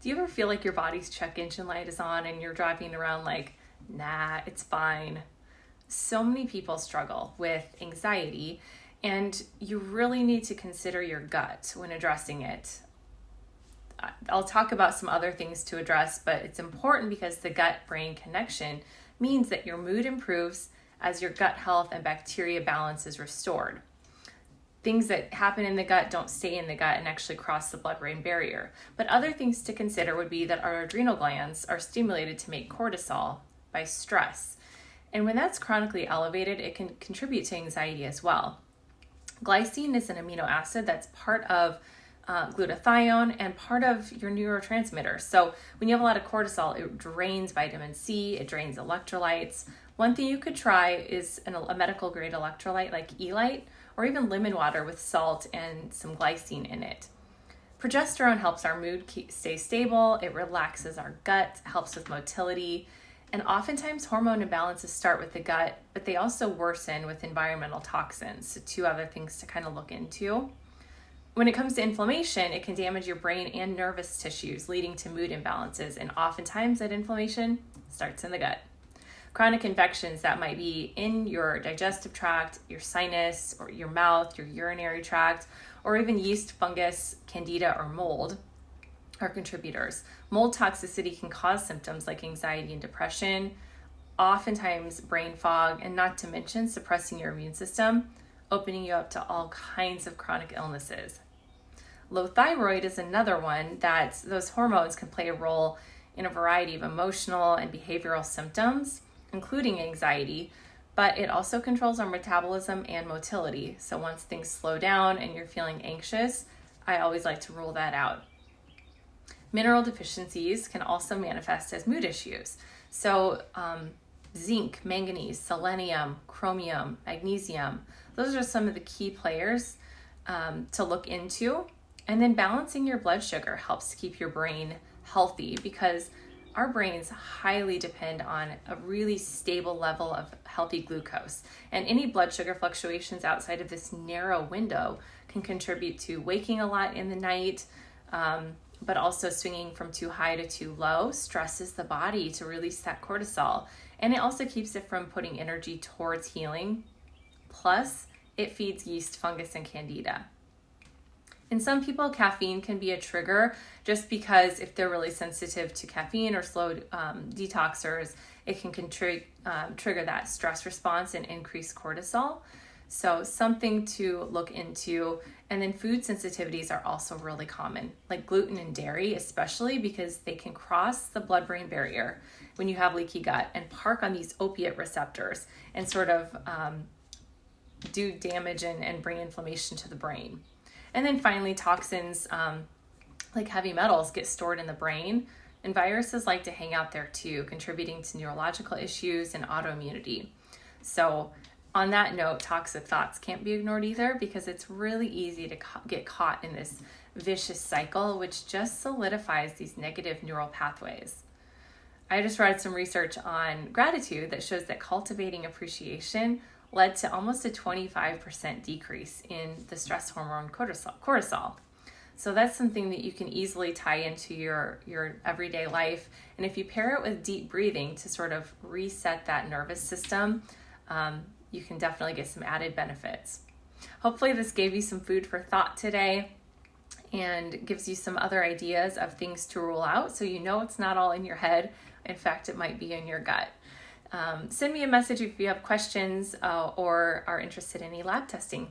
Do you ever feel like your body's check engine light is on and you're driving around like, nah, it's fine? So many people struggle with anxiety, and you really need to consider your gut when addressing it. I'll talk about some other things to address, but it's important because the gut-brain connection means that your mood improves as your gut health and bacteria balance is restored. Things that happen in the gut don't stay in the gut and actually cross the blood-brain barrier. But other things to consider would be that our adrenal glands are stimulated to make cortisol by stress. And when that's chronically elevated, it can contribute to anxiety as well. Glycine is an amino acid that's part of glutathione and part of your neurotransmitters. So when you have a lot of cortisol, it drains vitamin C, it drains electrolytes. One thing you could try is a medical grade electrolyte like elyte, or even lemon water with salt and some glycine in it. Progesterone helps our mood stay stable, it relaxes our gut, helps with motility, and oftentimes hormone imbalances start with the gut, but they also worsen with environmental toxins. So two other things to kind of look into. When it comes to inflammation, it can damage your brain and nervous tissues, leading to mood imbalances, and oftentimes that inflammation starts in the gut. Chronic infections that might be in your digestive tract, your sinus, or your mouth, your urinary tract, or even yeast, fungus, candida, or mold are contributors. Mold toxicity can cause symptoms like anxiety and depression, oftentimes brain fog, and not to mention suppressing your immune system, opening you up to all kinds of chronic illnesses. Low thyroid is another one that those hormones can play a role in a variety of emotional and behavioral symptoms, including anxiety, but it also controls our metabolism and motility. So once things slow down and you're feeling anxious, I always like to rule that out. Mineral deficiencies can also manifest as mood issues. So zinc, manganese, selenium, chromium, magnesium, those are some of the key players to look into. And then balancing your blood sugar helps keep your brain healthy, because our brains highly depend on a really stable level of healthy glucose. And any blood sugar fluctuations outside of this narrow window can contribute to waking a lot in the night, but also swinging from too high to too low stresses the body to release that cortisol. And it also keeps it from putting energy towards healing. Plus, it feeds yeast, fungus, and candida. In some people, caffeine can be a trigger just because if they're really sensitive to caffeine or slow detoxers, it can trigger that stress response and increase cortisol. So something to look into. And then food sensitivities are also really common, like gluten and dairy, especially because they can cross the blood-brain barrier when you have leaky gut and park on these opiate receptors and sort of do damage and bring inflammation to the brain. And then finally, toxins like heavy metals get stored in the brain, and viruses like to hang out there too, contributing to neurological issues and autoimmunity. So on that note, toxic thoughts can't be ignored either, because it's really easy to get caught in this vicious cycle, which just solidifies these negative neural pathways. I just read some research on gratitude that shows that cultivating appreciation led to almost a 25% decrease in the stress hormone cortisol. So that's something that you can easily tie into your everyday life. And if you pair it with deep breathing to sort of reset that nervous system, you can definitely get some added benefits. Hopefully this gave you some food for thought today and gives you some other ideas of things to rule out, so you know it's not all in your head. In fact, it might be in your gut. Send me a message if you have questions or are interested in any lab testing.